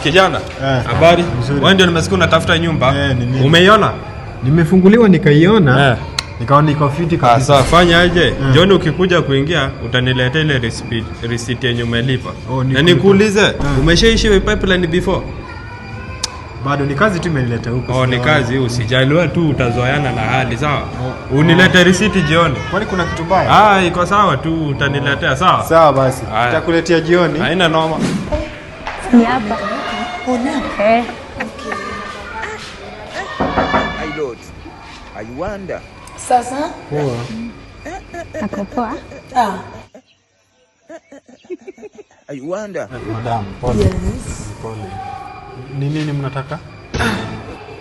Kijana. Habari? Wewe ndio nimesikia unatafuta nyumba. Umeiona? Nimefunguliwa nikaiona. Nikaona iko fiti kabisa. Sasa fanya aje? Jioni ukikuja kuingia utaniletea ile receipt yenye umelipa. Na nikuulize, umeshaishi pipeline before? Bado ni kazi tu imenileta huko. Ni kazi, usijaliwe tu utazoeana na hali, sawa? Unilete receipt jioni. Kwani kuna kitu baya? Iko sawa tu, utaniletea, sawa? Sawa basi. Nitakuletea jioni. Haina noma. Ni hapa. Okay. I Lord. I wonder. Sasa? Poa. Ako poa? I wonder. Madam, pole. Yes. Pole. Ni nini mnataka?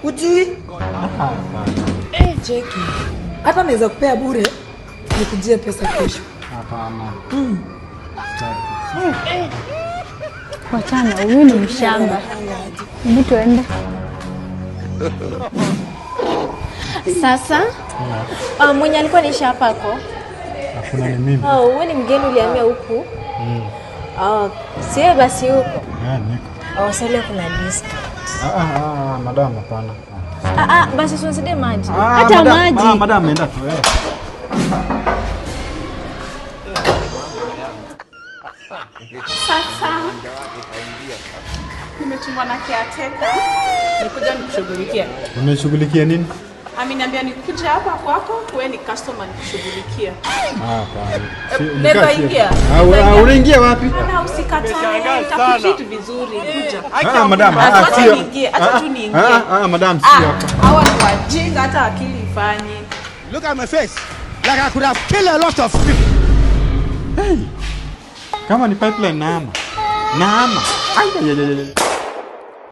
Ujui? Jeki. Hata naweza kupea bure nikujie pesa kesho. Hapana. Wachana, huyu ni mshamba. Hebu tuende. Sasa? Mwenye alikuwa anaishi hapa hako? Hakuna, ni mimi. Wewe ni mgeni ulihamia huku? Sio basi huko. Niko. Sasa kuna discount. Madam, hapana. Basi tunasaidie maji. Hata maji. Madam, enda tu. Sasa nimetumwa na caretaker nikuja nikushughulikia. Unashughulikia nini? Ameniambia nikuja hapa kwako, wewe ni customer nikushughulikia. Nenda ingia. Unaingia wapi? Na usikatae, nitakutreat vizuri, kuja. Madam, acha tu niingie. Madam, sio hapa. Hawa ni wajinga, hata akili ifanye. Look at my face. Like I could have killed a lot of people. Hey. Kama ni pipeline naama.